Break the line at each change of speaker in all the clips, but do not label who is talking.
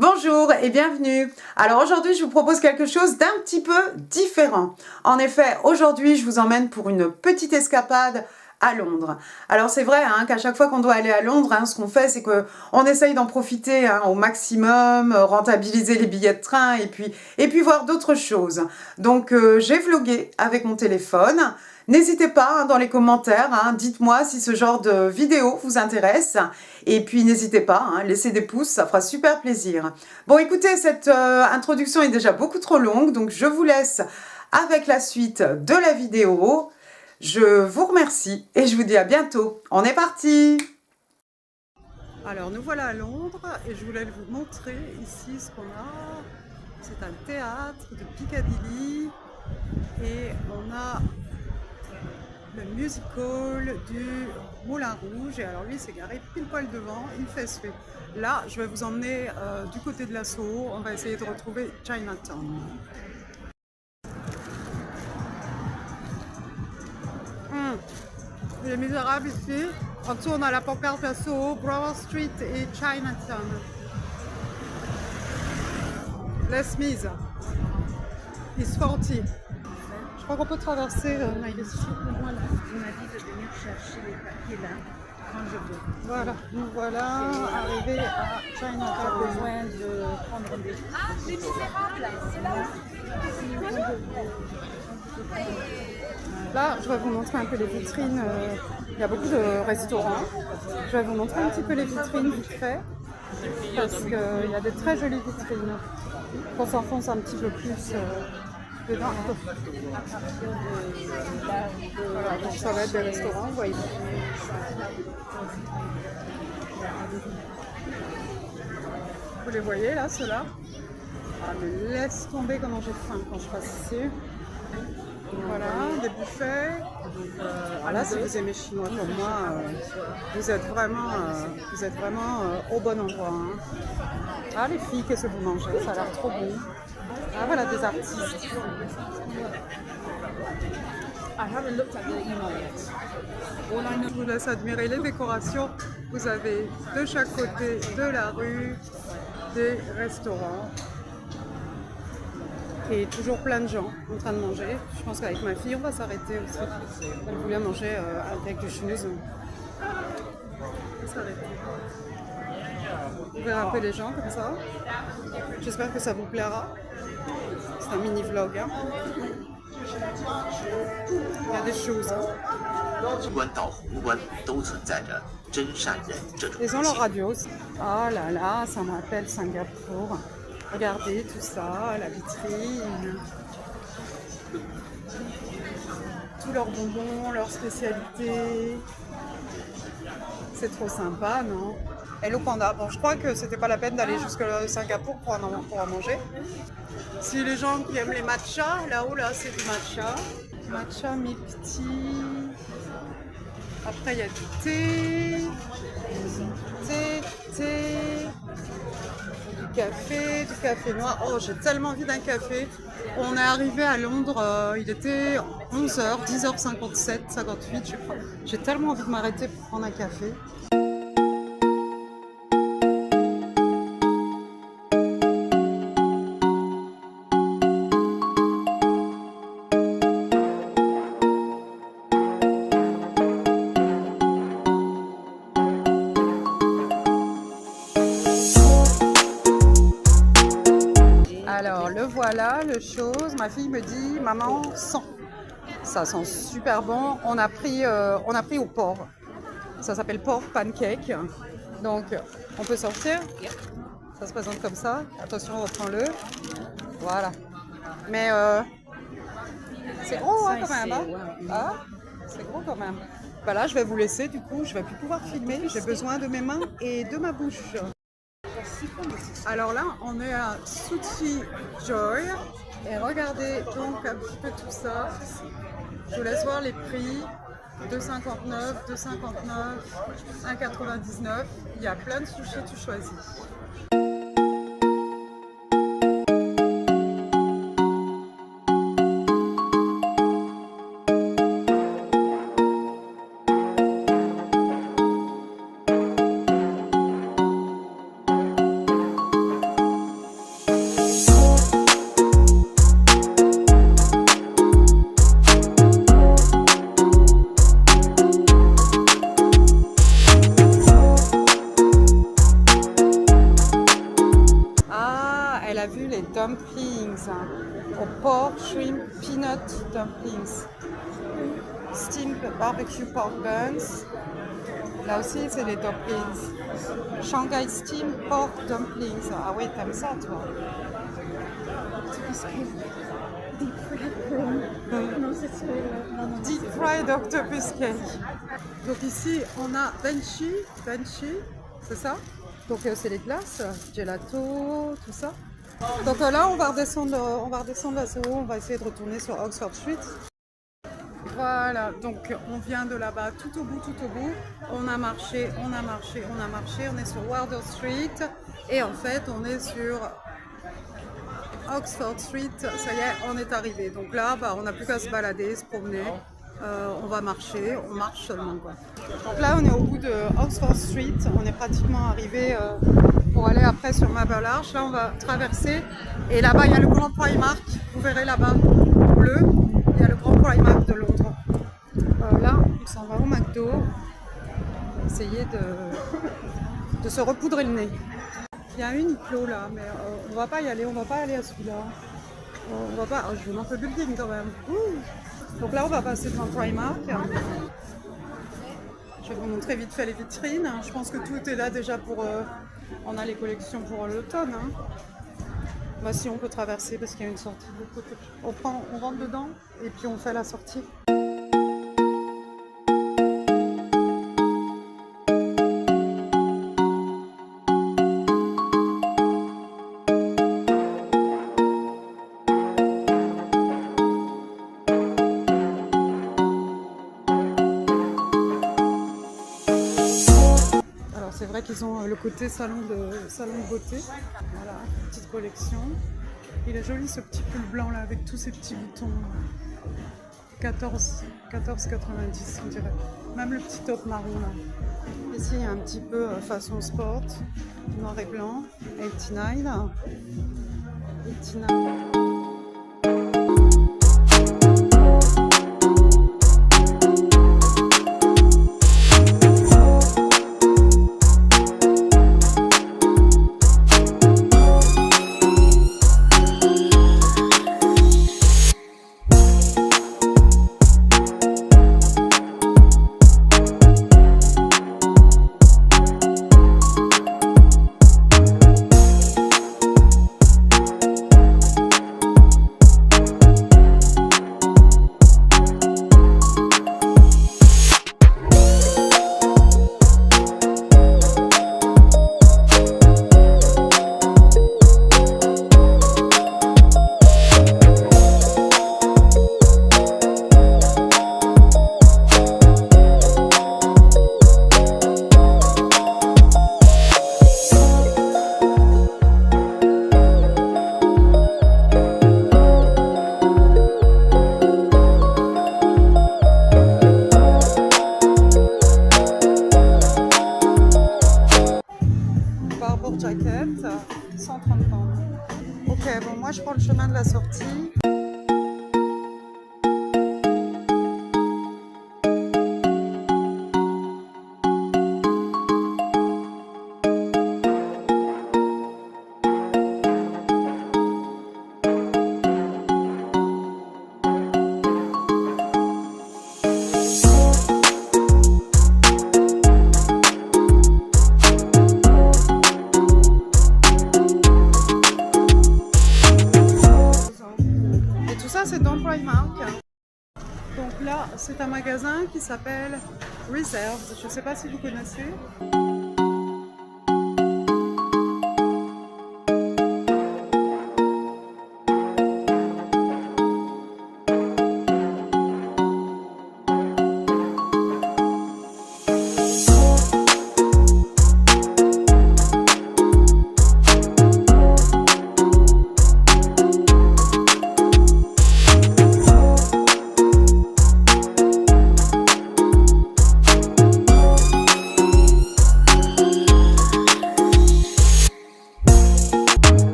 Bonjour et bienvenue. Alors aujourd'hui, je vous propose quelque chose d'un petit peu différent. En effet, aujourd'hui, je vous emmène pour une petite escapade à Londres. Alors c'est vrai qu'à chaque fois qu'on doit aller à Londres, ce qu'on fait, c'est qu'on essaye d'en profiter au maximum, rentabiliser les billets de train et puis voir d'autres choses. Donc j'ai vlogué avec mon téléphone. N'hésitez pas dans les commentaires, dites-moi si ce genre de vidéo vous intéresse. Et puis n'hésitez pas, laissez des pouces, ça fera super plaisir. Bon écoutez, cette introduction est déjà beaucoup trop longue, donc je vous laisse avec la suite de la vidéo. Je vous remercie et je vous dis à bientôt. On est parti! Alors nous voilà à Londres et je voulais vous montrer ici ce qu'on a. C'est un théâtre de Piccadilly et on a le music hall du Moulin Rouge. Et alors lui s'est garé pile poil devant, il fait ce fait. Là, je vais vous emmener du côté de la Soho. On va essayer de retrouver Chinatown. Les Misérables ici. En dessous, on a la pancarte à Soho, Brower Street et Chinatown. Les Smiths. Is 40. Je crois qu'on peut traverser.
Moi là, on m'a dit de venir chercher les papiers là quand je veux.
Voilà, nous voilà arrivés à
Pas
Chinatown.
besoin de prendre rendez-vous.
Ah, Les Misérables, c'est là.
Là, je vais vous montrer un peu les vitrines. Il y a beaucoup de restaurants. Je vais vous montrer un petit peu les vitrines vite fait. Parce qu'il y a des très jolies vitrines. On s'enfonce un petit peu plus dedans. Voilà, donc ça va être des restaurants, vous voyez. Vous les voyez là, ceux-là? Ah, mais laisse tomber comment j'ai faim quand je passe ici. Voilà, des buffets. Là, si vous aimez chinois comme moi, vous êtes vraiment au bon endroit. Ah, les filles, qu'est-ce que vous mangez? Ça a l'air trop bon. Ah, voilà des artistes.
I haven't looked at the email yet. All I know.
Je vous laisse admirer les décorations. Vous avez de chaque côté de la rue des restaurants. Et toujours plein de gens en train de manger. Je pense qu'avec ma fille, on va s'arrêter aussi. Elle voulait manger avec du schnouz. On va s'arrêter. Vous verrez un peu les gens comme ça. J'espère que ça vous plaira. C'est un mini vlog. Il y a des choses.
机关到宏观都存在着真善人这种
Ils ont
人
leur
性。
radio aussi. Ah là là, ça me rappelle Singapour. Regardez tout ça, la vitrine. Tous leurs bonbons, leurs spécialités. C'est trop sympa, non? Hello Panda. Bon, je crois que c'était pas la peine d'aller jusque Singapour pour en manger. Si les gens qui aiment les matchas, là-haut, là, c'est du matcha. Matcha, milk tea. Après, il y a du thé. Du café noir. Oh, j'ai tellement envie d'un café. On est arrivé à Londres, il était 11h, 10h57, 58, je crois. J'ai tellement envie de m'arrêter pour prendre un café. Alors, le voilà, le chose. Ma fille me dit, maman, sent. Ça sent super bon. On a pris au porc. Ça s'appelle pork pancake. Donc, on peut sortir. Ça se présente comme ça. Attention, reprends-le. Voilà. Mais c'est gros quand même. Ah, c'est gros quand même. Bah là, je vais vous laisser. Du coup, je vais plus pouvoir filmer. J'ai besoin de mes mains et de ma bouche. Alors là, on est à Sushi Joy et regardez donc un petit peu tout ça. Je vous laisse voir les prix. 2,59, 2,59, 1,99. Il y a plein de sushis, tu choisis. elle a vu les dumplings, hein, au pork, shrimp, peanut dumplings. Steamed barbecue pork buns. Là aussi, c'est les dumplings. Shanghai steamed pork dumplings. Ah oui, t'aimes ça, toi?
Deep fried prawn. Non, c'est celui-là. Non, non,
Deep fried octopus cake. Donc ici, on a Benchi, c'est ça? Donc c'est les glaces, gelato, tout ça. Donc là, on va redescendre à Soho, on va essayer de retourner sur Oxford Street. Voilà, donc on vient de là-bas tout au bout. On a marché, on est sur Wardour Street et en fait on est sur Oxford Street, ça y est, on est arrivé. Donc là, on n'a plus qu'à se balader, se promener. On va marcher, on marche seulement quoi. Donc là, on est au bout de Oxford Street, on est pratiquement arrivé pour aller après sur Maple Arch. Là, on va traverser et là-bas, il y a le grand Primark. Vous verrez là-bas, bleu, il y a le grand Primark de Londres. Là, on s'en va au McDo. On va essayer de se repoudrer le nez. Il y a une clos là, mais on va pas y aller, on va pas aller à celui-là. On va pas. Je vous montre le building quand même. Ouh. Donc là, on va passer devant Primark. Je vais vous montrer vite fait les vitrines. Je pense que tout est là déjà pour. On a les collections pour l'automne. Hein. Bah, si on peut traverser parce qu'il y a une sortie de l'autre côté. On rentre dedans et puis on fait la sortie. C'est vrai qu'ils ont le côté salon de beauté. Voilà, petite collection. Il est joli ce petit pull blanc là avec tous ces petits boutons. 14,90 on dirait. Même le petit top marron là. Ici il y a un petit peu façon sport, noir et blanc. 89. Jacket, 130 pounds. Ok, bon, moi je prends le chemin de la sortie. C'est dans Primark. Donc là, c'est un magasin qui s'appelle Reserved. Je ne sais pas si vous connaissez.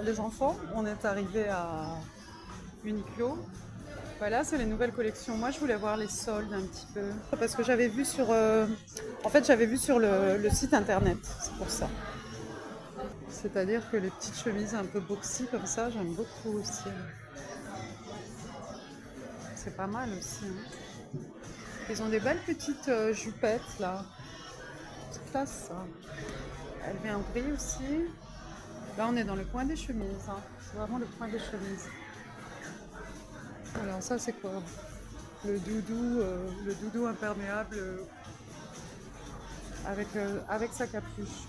les enfants, on est arrivé à Uniqlo. Voilà, c'est les nouvelles collections. Moi, je voulais voir les soldes un petit peu. Parce que j'avais vu sur... En fait, j'avais vu sur le site internet. C'est pour ça. C'est-à-dire que les petites chemises un peu boxy comme ça, j'aime beaucoup aussi. C'est pas mal aussi. Hein. Ils ont des belles petites jupettes là. C'est classe ça. Elle vient en gris aussi. Là, on est dans le coin des chemises. Hein. C'est vraiment le coin des chemises. Alors ça, c'est quoi? Le doudou imperméable avec sa capuche.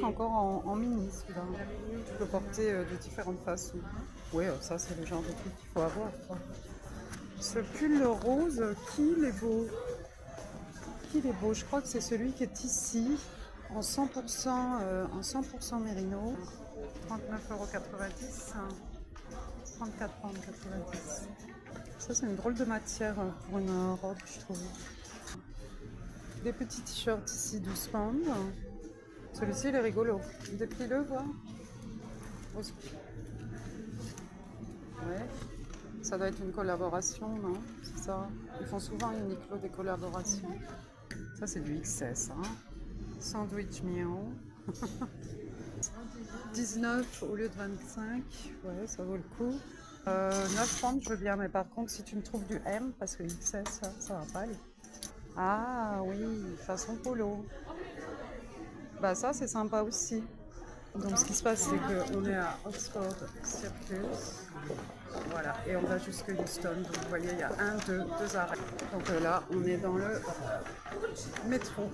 Encore en mini celui-là. Tu peux porter de différentes façons. Oui, ça c'est le genre de truc qu'il faut avoir. Quoi. Ce pull rose, qu'il est beau. Qu'il est beau. Je crois que c'est celui qui est ici en 100% mérino. 39,90 €. 34,90 €. Ça c'est une drôle de matière pour une robe, je trouve. Des petits t-shirts ici 12 pounds. Celui-ci, il est rigolo. Déplie-le, voir. Ouais. Ça doit être une collaboration, non? C'est ça. Ils font souvent Uniqlo des collaborations. Ça, c'est du XS, hein. Sandwich mignon. 19 au lieu de 25. Ouais, ça vaut le coup. 9 pounds, je veux bien, mais par contre, si tu me trouves du M, parce que XS, ça va pas aller. Ah oui, façon polo. Bah ça c'est sympa aussi. Donc ce qui se passe c'est qu'on est à Oxford Circus. Voilà, et on va jusqu'à Euston. Donc vous voyez il y a deux arrêts. Donc là on est dans le métro.